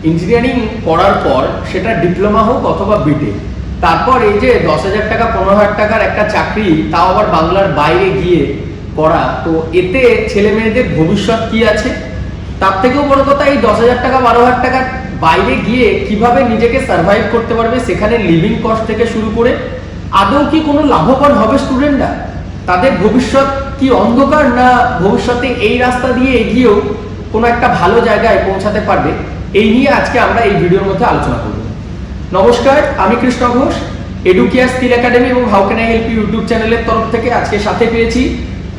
Engineering করার পর সেটা ডিপ্লোমা হোক অথবা বিটেক, তারপর এই যে 10,000 টাকা 15,000 টাকার একটা চাকরি, তাও আবার বাংলার বাইরে গিয়ে করা, তো এতে ছেলে মেয়েদের ভবিষ্যৎ কি আছে? তার থেকেও বড় কথা, এই 10,000 টাকা 12,000 টাকার বাইরে গিয়ে কিভাবে নিজেকে সার্ভাইভ করতে পারবে, সেখানে লিভিং কস্ট থেকে শুরু করে আদৌ কি কোনো লাভবান হবে স্টুডেন্টরা? তাদের ভবিষ্যৎ কি অন্ধকার, না ভবিষ্যতে এই রাস্তা দিয়ে এগিয়েও কোনো একটা ভালো জায়গায় পৌঁছাতে পারবে? এই নিয়ে আজকে আমরা এই ভিডিওর মধ্যে আলোচনা করব। নমস্কার, আমি Krishna Ghosh, Educare skill academy এবং how can I help you YouTube চ্যানেলের তরফ থেকে আজকে সাথে পেয়েছি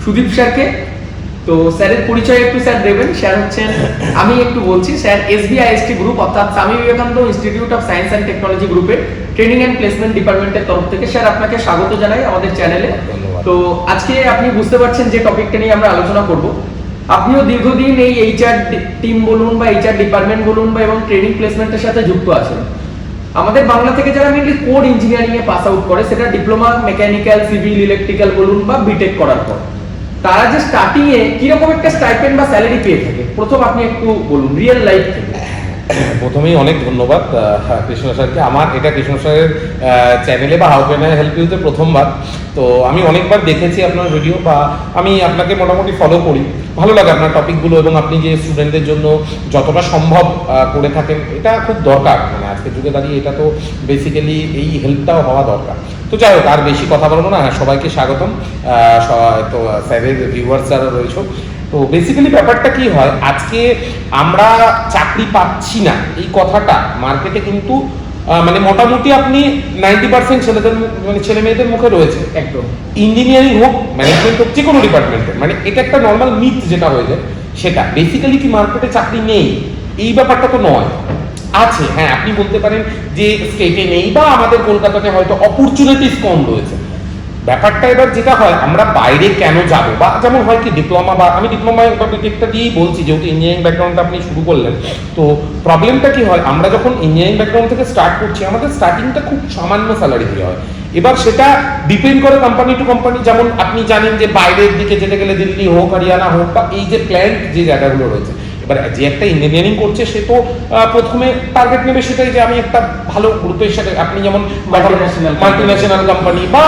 সুদীপ স্যারকে। তো স্যারের পরিচয় একটু স্যার দেবেন। স্যার হচ্ছেন, আমি একটু বলছি, স্যার SBIST গ্রুপ অর্থাৎ Swami Vivekananda institute of science and technology গ্রুপের ট্রেনিং অ্যান্ড প্লেসমেন্ট ডিপার্টমেন্টের তরফ থেকে স্যার আপনাকে স্বাগত জানাই আমাদের চ্যানেলে। তো আজকে আপনি বুঝতে পারছেন যে টপিকটা নিয়ে আমরা আলোচনা করব। আপনিও দীর্ঘদিন এই HR টিম বলুন বা HR ডিপার্টমেন্ট বলুন বা এবং ট্রেনিং প্লেসমেন্টের সাথে যুক্ত আছেন। আমাদের বাংলা থেকে যারা mainly core engineering A pass out করে, সেটা ডিপ্লোমা মেকানিক্যাল, সিভিল, ইলেকট্রিক্যাল বলুন বা বিটেক করার পর, তারা যে স্টার্টিং এ কিরকম একটা স্টাইপেন্ড বা স্যালারি পেয়ে থাকে, প্রথম আপনি একটু বলুন রিয়েল লাইফ থেকে। প্রথমেই অনেক ধন্যবাদ কৃষ্ণ স্যারকে। আমার এটা কৃষ্ণ স্যারের চ্যানেলে বা হাউ ক্যান আই হেল্প ইউতে প্রথমবার। তো আমি অনেকবার দেখেছি আপনার ভিডিও, বা আমি আপনাকে মোটামুটি ফলো করি। ভালো লাগে আপনার টপিকগুলো, এবং আপনি যে স্টুডেন্টদের জন্য যতটা সম্ভব করে থাকেন, এটা খুব দরকার। মানে আজকের যুগে দাঁড়িয়ে এটা তো বেসিক্যালি এই হেল্পটাও হওয়া দরকার। তো যাই হোক, আর বেশি কথা বলবো না। সবাইকে স্বাগতম। তো স্যারের ভিউয়ার্স যারা রয়েছে, তো বেসিক্যালি ব্যাপারটা কি হয়, আজকে আমরা চাকরি পাচ্ছি না এই কথাটা মার্কেটে কিন্তু মানে মোটামুটি আপনি 90% ছেলেদের মানে ছেলে মেয়েদের মুখে রয়েছে। একদম, ইঞ্জিনিয়ারিং হোক, ম্যানেজমেন্ট হোক, যে কোনো ডিপার্টমেন্টের, মানে এটা একটা নর্মাল মিথ যেটা হয়ে যায় সেটা। বেসিক্যালি কি মার্কেটে চাকরি নেই এই ব্যাপারটা তো নয়, আছে। হ্যাঁ, আপনি বলতে পারেন যে স্টেটে নেই বা আমাদের কলকাতাতে হয়তো অপরচুনিটিস কম রয়েছে। ব্যাপারটা এবার যেটা হয়, আমরা বাইরে কেন যাব, বা যেমন হয় কি ডিপ্লোমা, বা আমি ডিপ্লোমা বা বিটেকটা দিয়েই বলছি, যেহেতু ইঞ্জিনিয়ারিং ব্যাকগ্রাউন্ডটা আপনি শুরু করলেন। তো প্রবলেমটা কি হয়, আমরা যখন ইঞ্জিনিয়ারিং ব্যাকগ্রাউন্ড থেকে স্টার্ট করছি, আমাদের স্টার্টিংটা খুব সামান্য স্যালারি দিয়ে হয়। এবার সেটা ডিপেন্ড করে কোম্পানি টু কোম্পানি। যেমন আপনি জানেন যে বাইরের দিকে যেতে গেলে দিল্লি হোক, হরিয়ানা হোক, বা এই যে প্ল্যান্ট যে জায়গাগুলো রয়েছে, এবার যে একটা ইঞ্জিনিয়ারিং করছে সে তো প্রথমে টার্গেট নেবে সেটাই যে আমি একটা ভালো গ্রুপের সাথে, আপনি যেমন মাল্টিন্যাশনাল কোম্পানি বা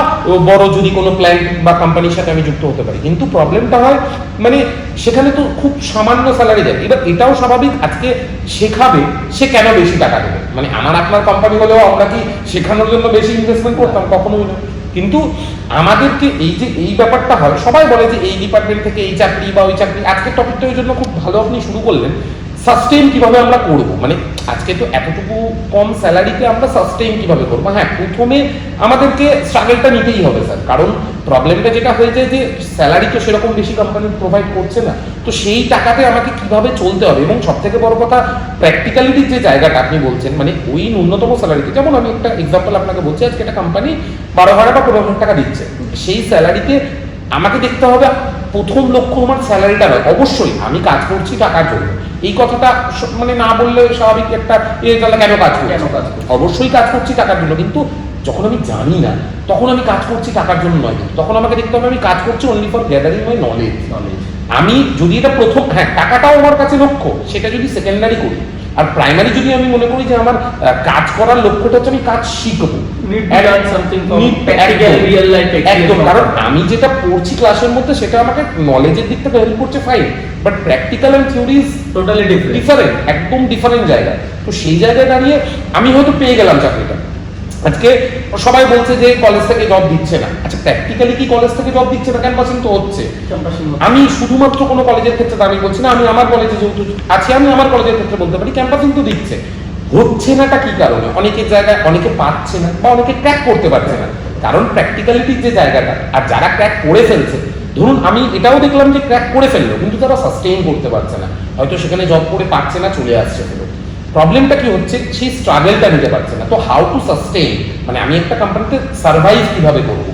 বড় যদি কোনো প্ল্যান্ট বা কোম্পানির সাথে আমি যুক্ত হতে পারি। কিন্তু প্রবলেমটা হয় মানে সেখানে তো খুব সামান্য স্যালারি দেয়। এবার এটাও স্বাভাবিক, আজকে শেখাবে সে কেন বেশি টাকা দেবে? মানে আমার আপনার কোম্পানি হলেও আমরা কি শেখানোর জন্য বেশি ইনভেস্টমেন্ট করতাম? কখনোই না। কিন্তু আমাদেরকে এই যে এই ব্যাপারটা হয়, সবাই বলে যে এই ডিপার্টমেন্ট থেকে এই চাকরি বা ওই চাকরি। আজকের টপিকটা ওই জন্য খুব ভালো আপনি শুরু করলেন, সাস্টেইন কিভাবে আমরা করব। মানে আজকে তো এতটুকু কম স্যালারিতে আমরা সাস্টেইন কিভাবে করবো? হ্যাঁ, প্রথমে আমাদেরকে স্ট্রাগলটা নিতেই হবে স্যার, কারণ প্রবলেমটা যেটা হয়ে যায় যে স্যালারি তো সেরকম বেশি কোম্পানি প্রোভাইড করছে না। তো সেই টাকাতে আমাকে কিভাবে চলতে হবে, এবং সব থেকে বড় কথা প্র্যাকটিক্যালিটির যে জায়গাটা আপনি বলছেন, মানে ওই ন্যূনতম স্যালারিতে, যেমন আমি একটা এক্সাম্পল আপনাকে বলছি, আজকে একটা কোম্পানি 12,000 বা 15,000 টাকা দিচ্ছে। সেই স্যালারিতে আমাকে দেখতে হবে প্রথম লক্ষ্য আমার স্যালারিটা নয়, অবশ্যই আমি কাজ করছি টাকার জন্য। এই কথাটা মানে না বললে স্বাভাবিক একটা তাহলে কেন কাজ করছি, অবশ্যই কাজ করছি টাকার জন্য। কিন্তু যখন আমি জানি না, তখন আমি কাজ করছি টাকার জন্য নয়, কিন্তু তখন আমাকে দেখতে হবে আমি কাজ করছি only for gathering my knowledge. আমি যদি এটা প্রথম, হ্যাঁ টাকাটাও আমার কাছে লক্ষ্য, সেটা যদি সেকেন্ডারি করি, আর প্রাইমারি যদি আমি মনে করি যে আমার কাজ করার লক্ষ্যটা হচ্ছে আমি কাজ শিখবো, একদম। কারণ আমি যেটা পড়ছি ক্লাসের মধ্যে সেটা আমাকে নলেজের দিক থেকে হেল্প করছে, fine, but practical and theory is totally different, একদম ডিফারেন্ট জায়গা। তো সেই জায়গায় দাঁড়িয়ে আমি হয়তো পেয়ে গেলাম চাকরিটা। আজকে সবাই বলছে যে কলেজ থেকে জব দিচ্ছে না। আচ্ছা, প্র্যাকটিক্যালি কি কলেজ থেকে জব দিচ্ছে না? ক্যাম্পাসিং তো হচ্ছে। আমি শুধুমাত্র কোনো কলেজের ক্ষেত্রে দাবি করছি না, আমি আমার কলেজে যেহেতু আছি, আমি আমার কলেজের ক্ষেত্রে বলতে পারি ক্যাম্পাসিং তো দিচ্ছে। হচ্ছে নাটা কি কারণে? অনেকের জায়গায় অনেকে পাচ্ছে না বা অনেকে ক্র্যাক করতে পারছে না, কারণ প্র্যাকটিক্যালিটির যে জায়গাটা। আর যারা ক্র্যাক করে ফেলছে, ধরুন আমি এটাও দেখলাম যে ক্র্যাক করে ফেললো, কিন্তু তারা সাস্টেইন করতে পারছে না, হয়তো সেখানে জব করে পাচ্ছে না, চলে আসছে। প্রবলেমটা কি হচ্ছে, সেই স্ট্রাগলটা নিতে পারছে না। তো হাউ টু সাস্টেইন, মানে আমি একটা কোম্পানিতে সার্ভাইভ কিভাবে করবো,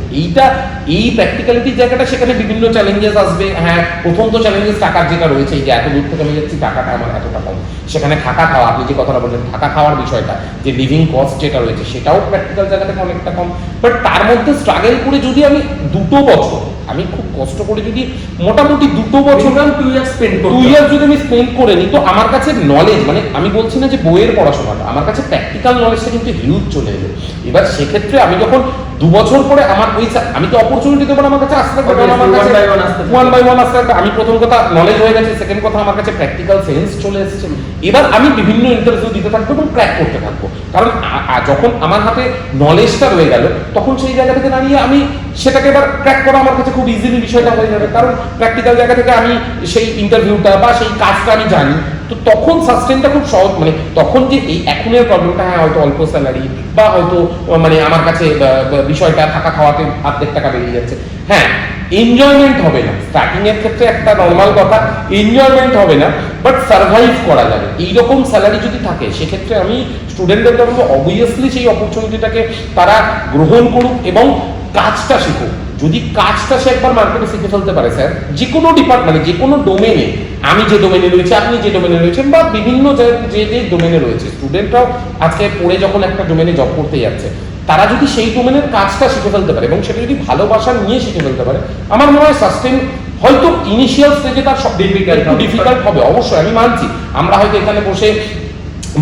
এই প্র্যাকটিক্যালিটির জায়গাটা, সেখানে বিভিন্ন চ্যালেঞ্জেস আসবে। হ্যাঁ, প্রথম তো চ্যালেঞ্জেস টাকার যেটা রয়েছে, এই যে এত দূর থেকে আমি যাচ্ছি, টাকাটা আমার এতটা কম, সেখানে থাকা খাওয়া, আপনি যে কথাটা বললেন থাকা খাওয়ার বিষয়টা, যে লিভিং কস্ট যেটা রয়েছে সেটাও প্র্যাকটিক্যাল জায়গা থেকে অনেকটা কম। বাট তার মধ্যে স্ট্রাগল করে যদি আমি 2 বছর, আমি খুব কষ্ট করে যদি মোটামুটি 2 বছর 2 ইয়ার স্পেন্ড 2 ইয়ার যদি আমি স্পেন্ড করে নিই, তো আমার কাছে নলেজ, মানে আমি বলছি না যে বইয়ের পড়াশোনাটা, আমার কাছে প্র্যাকটিক্যাল নলেজটা কিন্তু হিউজ চলে এলো। এবার সেক্ষেত্রে আমি যখন 2 বছর পরে আমার ওই আমি তো অপরচুনিটি দেবো আমার কাছে আসতে থাকবে, কারণ আমার কাছে 1 by 1 আসতে থাকবে। আমি প্রথম কথা নলেজ হয়ে গেছে, সেকেন্ড কথা আমার কাছে প্র্যাকটিক্যাল সেন্স চলে এসেছে। এবার আমি বিভিন্ন ইন্টারভিউ দিতে থাকবো এবং ক্র্যাক করতে থাকবো, কারণ যখন আমার হাতে নলেজটা রয়ে গেল, তখন সেই জায়গা থেকে দাঁড়িয়ে আমি সেটাকে এবার ক্র্যাক করা আমার কাছে খুব ইজিলি বিষয়টা হয়ে যাবে, কারণ প্র্যাকটিক্যাল জায়গা থেকে আমি সেই ইন্টারভিউটা বা সেই কাজটা আমি জানি। তো তখন সাস্টেনটা খুব সহজ, মানে তখন যে এই এখনের প্রবলেমটা, হ্যাঁ হয়তো অল্প স্যালারি বা হয়তো মানে আমার কাছে বিষয়টা থাকা খাওয়াতে অর্ধেক টাকা বেরিয়ে যাচ্ছে, হ্যাঁ এনজয়মেন্ট হবে না স্টার্টিং এর ক্ষেত্রে, একটা নর্মাল কথা, এনজয়মেন্ট হবে না, বাট সার্ভাইভ করা যাবে। এইরকম স্যালারি যদি থাকে, সেক্ষেত্রে আমি স্টুডেন্টদের বলবো অবভিয়াসলি সেই অপরচুনিটিটাকে তারা গ্রহণ করুক এবং কাজটা শিখুক। যদি কাজটা সে একবার মার্কেটে শিখে ফেলতে পারে, স্যার যে কোনো ডিপার্টমেন্টে, যে কোনো ডোমেনে, আমি যে ডোমেনে রয়েছে, আপনি যে ডোমেনে রয়েছেন, বা বিভিন্ন যে ডোমেনে রয়েছে, স্টুডেন্টরাও আজকে পড়ে যখন একটা ডোমেনে জব করতে যাচ্ছে, তারা যদি সেই ডোমেনের কাজটা শিখে ফেলতে পারে এবং সেটা যদি ভালোবাসা নিয়ে শিখে ফেলতে পারে, আমার মনে হয় সাস্টেন, হয়তো ইনিশিয়াল স্টেজে তার সব ডিফিকাল্ট হবে, অবশ্যই আমি মানছি। আমরা হয়তো এখানে বসে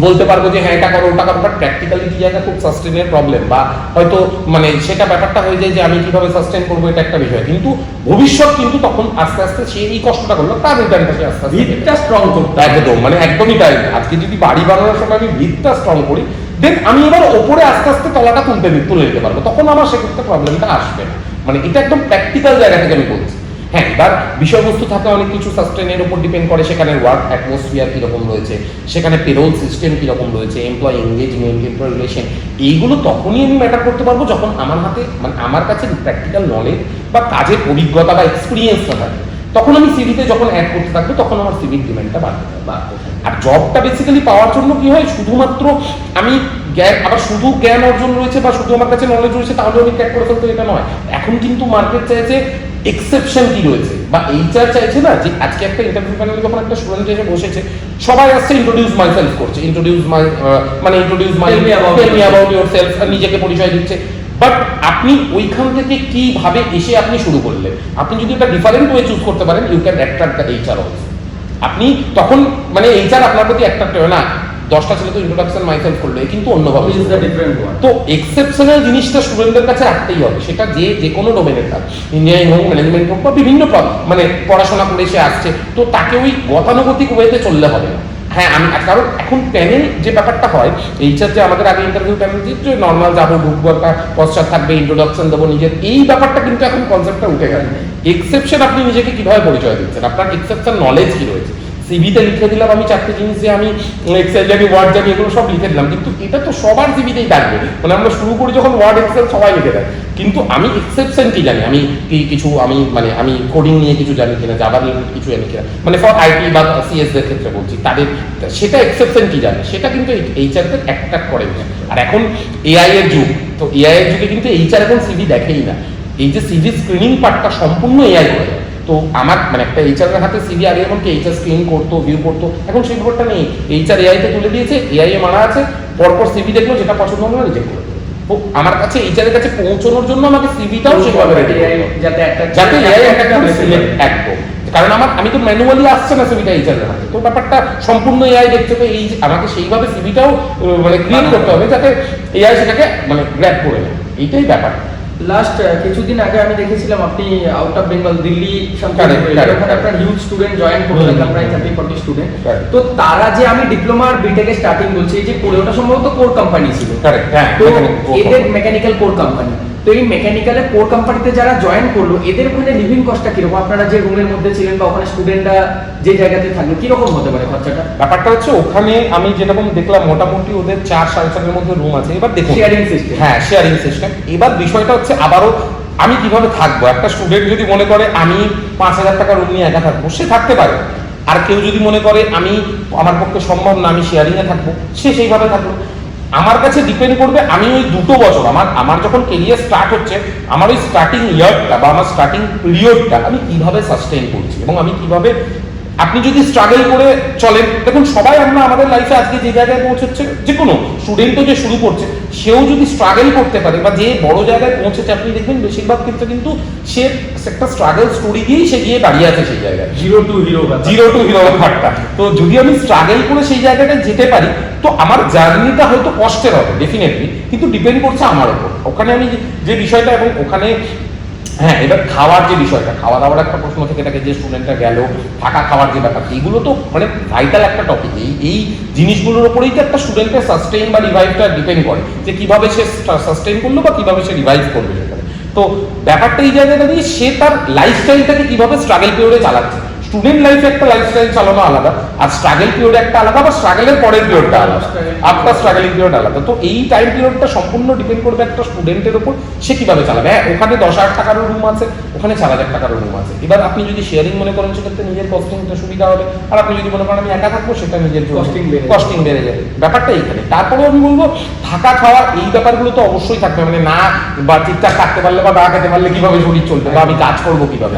বলতে পারবো যে হ্যাঁ এটা করো ওটা করো, বাট প্র্যাকটিক্যালিটি জায়গা খুব সাস্টেনের প্রবলেম, বা হয়তো মানে সেটা ব্যাপারটা হয়ে যায় যে আমি কিভাবে সাস্টেন করবো, এটা একটা বিষয়। কিন্তু ভবিষ্যৎ কিন্তু তখন আস্তে আস্তে সে এই কষ্টটা করলো, তার রিটার্নটা সে আস্তে আস্তে ভিতটা স্ট্রং করতে একদম, মানে একদমই তাই। আজকে যদি বাড়ি বানানোর সময় আমি ভিতটা স্ট্রং করি, দেন আমি এবার ওপরে আস্তে আস্তে তলাটা তুলে নিতে পারবো, তখন আমার সেক্ষেত্রে প্রবলেমটা আসবে না। মানে এটা একদম প্র্যাকটিক্যাল জায়গা থেকে আমি বলছি। হ্যাঁ, এবার বিষয়বস্তু থাকে অনেক কিছু, সাস্টেনের উপর ডিপেন্ড করে, সেখানে ওয়ার্ক অ্যাটমসফিয়ার কীরকম রয়েছে, সেখানে পেরোল সিস্টেম কীরকম রয়েছে, এমপ্লয় এঙ্গেজমেন্ট, এমপ্লয় রিলেশন, এইগুলো তখনই আমি ম্যাটার করতে পারবো যখন আমার হাতে, মানে আমার কাছে প্র্যাকটিক্যাল নলেজ বা কাজের অভিজ্ঞতা বা এক্সপিরিয়েন্সটা থাকে। তখন আমি সিভিতে যখন অ্যাড করতে থাকবো, তখন আমার সিভির ডিমান্ডটা বাড়তে থাকবে। আর জবটা বেসিক্যালি পাওয়ার জন্য কি হয়, শুধুমাত্র আমি জ্ঞান, আবার শুধু জ্ঞান অর্জন রয়েছে বা শুধু আমার কাছে নলেজ রয়েছে তাহলে আমি ক্র্যাক করে ফেলতে, এটা নয়। এখন কিন্তু মার্কেট চাইছে এক্সেপশন কি রয়েছে, বা এইচআর চাইছে না যে আজকে একটা ইন্টারভিউ প্যানেলে যখন একটা স্টুডেন্ট এসে বসেছে, সবাই আসছে ইন্ট্রোডিউস মাইসেলফ করছে, introduce my tell me about yourself, নিজেকে পরিচয় দিচ্ছে। বাট আপনি ওইখান থেকে কিভাবে এসে আপনি শুরু করলেন, আপনি যদি একটা ডিফারেন্ট ওয়ে চুজ করতে পারেন, you can attract the HR also. আপনি তখন মানে এইচআর আপনার প্রতি অ্যাট্রাক্ট হবে না, 10টা ছেলে তো ইন্ট্রোডাকশন মাইসেলফ করলো, কিন্তু অন্যভাবে। তো এক্সেপশনাল জিনিসটা স্টুডেন্টদের কাছে রাখতেই হবে, সেটা যে কোনো ডোমেনের কাজ, ইঞ্জিনিয়ারিং হোক, ম্যানেজমেন্ট হোক, বা বিভিন্ন মানে পড়াশোনা করে সে আসছে, তো তাকে ওই গতানুগতিক ওয়েতে চললে হবে না। হ্যাঁ, আমি কারণ এখন প্যানেল যে ব্যাপারটা হয়, এইচআর যে আমাদের আগে ইন্টারভিউ প্যানেল যে নর্মাল যাবো, ঢুকবো, একটা পশ্চাৎ থাকবে, ইন্ট্রোডাকশন দেবো নিজের, এই ব্যাপারটা কিন্তু এখন কনসেপ্টটা উঠে গেছে। এক্সেপশন আপনি নিজেকে কিভাবে পরিচয় দিচ্ছেন, আপনার এক্সেপশন নলেজ কি রয়েছে। সিভিতে লিখে দিলাম আমি 4টে জিনিস, যে আমি এক্সেল জানি, ওয়ার্ড জানি, এগুলো সব লিখে দিলাম, কিন্তু এটা তো সবার সিভিতেই থাকবে। মানে আমরা শুরু করি যখন ওয়ার্ড এক্সেল সবাই লিখে দেয়, কিন্তু আমি এক্সেপশন কি জানি, আমি কিছু আমি কোডিং নিয়ে কিছু জানি কিনা, জাভা রিলেটেড কিছু জানি কিনা, মানে ফর আইটি বা সিএস এর ক্ষেত্রে বলছি, তাদের সেটা এক্সেপশন কি জানে, সেটা কিন্তু এইচআরকে অ্যাট্রাক্ট করে। আর এখন এআই এর যুগ, তো এআই এর যুগে কিন্তু এইচআর এখন সিভি দেখেই না, এই যে সিভি স্ক্রিনিং পার্টটা সম্পূর্ণ এআই করে। তো আমার মানে একটা এইচআর এর হাতে সিভি আগে এমনকি এইচআর স্ক্রিন করতো, ভিউ করতো, এখন সেই ব্যাপারটা নেই। এইচআর এআইতে তুলে দিয়েছে, এআই এ মারা আছে, পরপর সিভি দেখলো, যেটা পছন্দ হলো না রিজেক্ট করে। তো আমার কাছে এইচআর এর কাছে পৌঁছানোর জন্য আমাকে সিভিটাও সেভাবে রেডি করতে হবে, যাতে এআই একটা সিলেক্ট একদম, কারণ আমি তো ম্যানুয়ালি আসছে না সিভিটা এইচআর এর হাতে, তো ব্যাপারটা সম্পূর্ণ এআই দেখতে হবে। এই আমাকে সেইভাবে সিভিটাও মানে ক্রিয়েট করতে হবে যাতে এআই সেটাকে মানে গ্র্যাব করে নেয়, এইটাই ব্যাপার। লাস্ট কিছুদিন আগে আমি দেখেছিলাম আপনি আউট অফ বেঙ্গল, দিল্লি ওখানে আপনার হিউজ স্টুডেন্ট জয়েন করে দেখলাম, প্রায় 30-40 স্টুডেন্ট। তো তারা যে আমি ডিপ্লোমা আর বিটেক স্টার্টিং বলছি, এই যে করে ওটা সম্ভবত কোর কোম্পানি ছিল, তো এদের মেকানিক্যাল কোর কোম্পানি। তো এই মেকানিক্যালে কোর কোম্পানিতে যারা জয়েন করলো, এদের ওখানে লিভিং কস্টটা কিরকম, আপনারা যে রুমের মধ্যে ছিলেন বা ওখানে স্টুডেন্টরা যে জায়গাতে থাকলো, কিরকম হতে পারে খরচাটা? ব্যাপারটা হচ্ছে ওখানে আমি যেরকম দেখলাম মোটামুটি ওদের 4-4.5 মধ্যে রুম আছে। এবার দেখুন শেয়ারিং সিস্টেম, হ্যাঁ শেয়ারিং সিস্টেম। এবার বিষয়টা হচ্ছে আবারও আমি কিভাবে থাকবো, একটা স্টুডেন্ট যদি মনে করে আমি 5,000 টাকা রুম নিয়ে একা থাকবো, সে থাকতে পারে। আর কেউ যদি মনে করে আমার পক্ষে সম্ভব না, আমি শেয়ারিংয়ে থাকবো, সে সেইভাবে থাকলো। আমার কাছে ডিপেন্ড করবে আমি ওই 2 বছর আমার যখন কেরিয়ার স্টার্ট হচ্ছে আমার ওই স্টার্টিং ইয়ারটা বা আমার স্টার্টিং পিরিয়ডটা আমি কিভাবে সাস্টেইন করছি এবং আমি কিভাবে, আপনি যদি স্ট্রাগল করে চলেন, দেখুন সবাই আমরা আমাদের লাইফে আজকে যে জায়গায় পৌঁছেছে, যে কোনো স্টুডেন্টও যে শুরু করছে সেও যদি স্ট্রাগল করতে পারে বা যে বড় জায়গায় পৌঁছেছে, আপনি দেখবেন বেশিরভাগ ক্ষেত্রে কিন্তু সে একটা স্ট্রাগল স্টোরি দিয়েই সে গিয়ে দাঁড়িয়ে আছে সেই জায়গায়, জিরো টু হিরো ব্যাপারটা। তো যদি আমি স্ট্রাগল করে সেই জায়গাটায় যেতে পারি তো আমার জার্নিটা হয়তো কষ্টের হবে ডেফিনেটলি, কিন্তু ডিপেন্ড করছে আমার উপর। ওখানে আমি যে বিষয়টা, এবং ওখানে হ্যাঁ এবার খাওয়ার যে বিষয়টা, খাওয়া দাওয়ার একটা প্রশ্ন থেকে থাকে যে স্টুডেন্টরা গেল, থাকা খাওয়ার যে ব্যাপার, এগুলো তো মানে ভাইটাল একটা টপিক। এই জিনিসগুলোর উপরেই তো একটা স্টুডেন্টের সাস্টেইন বা রিভাইভটা ডিপেন্ড করে, যে কিভাবে সে সাস্টেইন করলো বা কিভাবে সে রিভাইভ করবে সেখানে। তো ব্যাপারটা এই জায়গায় দাঁড়িয়ে সে তার লাইফস্টাইলটাকে কিভাবে স্ট্রাগল পিরিয়ডে চালাচ্ছে। স্টুডেন্ট লাইফে একটা লাইফস্টাইল চালানো আলাদা, আর স্ট্রাগল পিরিয়ড একটা আলাদা, বা স্ট্রাগলের পরের পিরিয়ডটা আলাদা, আফটার স্ট্রাগলিং পিরিয়ড আলাদা। তো এই টাইম পিরিয়ডটা সম্পূর্ণ ডিপেন্ড করবে একটা স্টুডেন্টের উপর, সে কিভাবে চালাবে। হ্যাঁ ওখানে 10,000 টাকারও রুম আছে, ওখানে 4,000 টাকারও রুম আছে। এবার আপনি যদি শেয়ারিং মনে করেন সেক্ষেত্রে নিজের কস্টিংটা সুবিধা হবে, আর আপনি যদি মনে করেন আমি একা থাকবো সেটা নিজের কস্টিং বেড়ে যাবে, ব্যাপারটা এইখানে। তারপরেও আমি বলবো থাকা খাওয়া এই ব্যাপারগুলো তো অবশ্যই থাকবে, মানে না বা ঠিকঠাক থাকতে পারলে বা না খেতে পারলে কিভাবে শরীর চলবে বা আমি কাজ করবো কিভাবে,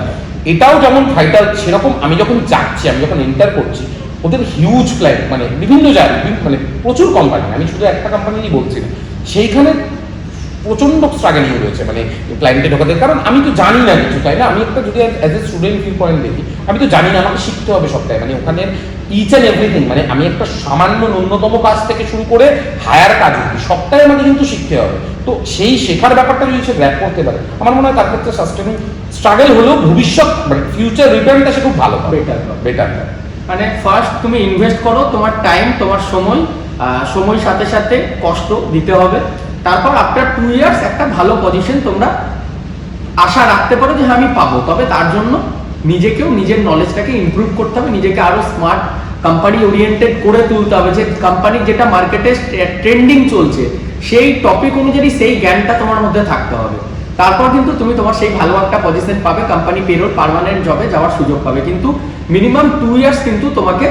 এটাও যেমন ভাইটাল। সেরকম আমি যখন যাচ্ছি, আমি যখন এন্টার করছি, ওদের হিউজ ক্লায়েন্ট, মানে বিভিন্ন জায়গায় মানে প্রচুর কোম্পানি, আমি শুধু একটা কোম্পানিই বলছি না, সেইখানে প্রচন্ড স্ট্রাগলিং রয়েছে মানে ক্লায়েন্টে ঢোকাতে। কারণ আমি তো জানি না কিছু, তাই না? আমি একটা যদি as a student view point দেখি, আমি তো জানি না, আমাকে শিখতে হবে সবটাই। মানে ওখানে ইচ অ্যান্ড এভরিথিং, মানে আমি একটা সামান্য ন্যূনতম কাজ থেকে শুরু করে হায়ার কাজ অবধি সবটাই আমাকে কিন্তু শিখতে হবে। তো সেই শেখার ব্যাপারটা যদি সে গ্র্যাপ করতে পারে, আমার মনে হয় তার ক্ষেত্রে সাস্টেইনিং স্ট্রাগল হলেও ভবিষ্যৎ মানে ফিউচার রিটার্নটা সে খুব ভালো পাবে, বেটার। মানে ফার্স্ট তুমি ইনভেস্ট করো তোমার টাইম, তোমার সময়, সময় সাথে সাথে কষ্ট দিতে হবে। তারপর আফটার 2 ইয়ার্স একটা ভালো পজিশন তোমরা আশা রাখতে পারো যে হ্যাঁ আমি পাবো। তবে তার জন্য নিজেকেও নিজের নলেজটাকে ইমপ্রুভ করতে হবে, নিজেকে আরো স্মার্ট কোম্পানি ওরিয়েন্টেড করে তুলতে হবে, যে কোম্পানির যেটা মার্কেটে ট্রেন্ডিং চলছে সেই টপিক অনুযায়ী সেই জ্ঞানটা তোমার মধ্যে থাকতে হবে। তারপর কিন্তু তুমি তোমার সেই ভালো একটা পজিশন পাবে, কোম্পানি পেরোল পার্মানেন্ট জবে যাওয়ার সুযোগ পাবে। কিন্তু মিনিমাম 2 ইয়ার্স কিন্তু তোমাকে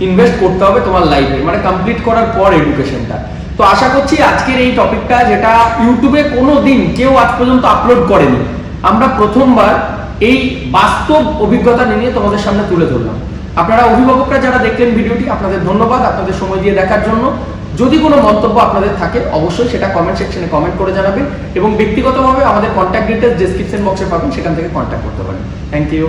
ইনভেস্ট করতে হবে তোমার লাইফে, মানে কমপ্লিট করার পর এডুকেশনটা। তো আশা করছি আজকের এই টপিকটা, যেটা ইউটিউবে কোনো দিন কেউ আজ পর্যন্ত আপলোড করেনি, আমরা প্রথমবার এই বাস্তব অভিজ্ঞতা নিয়ে তোমাদের সামনে তুলে ধরলাম। আপনারা অভিভাবকরা যারা দেখলেন ভিডিওটি, আপনাদের ধন্যবাদ আপনাদের সময় দিয়ে দেখার জন্য। যদি কোনো মন্তব্য আপনাদের থাকে অবশ্যই সেটা কমেন্ট সেকশনে কমেন্ট করে জানাবেন, এবং ব্যক্তিগতভাবে আমাদের কন্ট্যাক্ট ডিটেলস ডেসক্রিপশন বক্সে পাবেন, সেখান থেকে কন্ট্যাক্ট করতে পারেন। Thank you.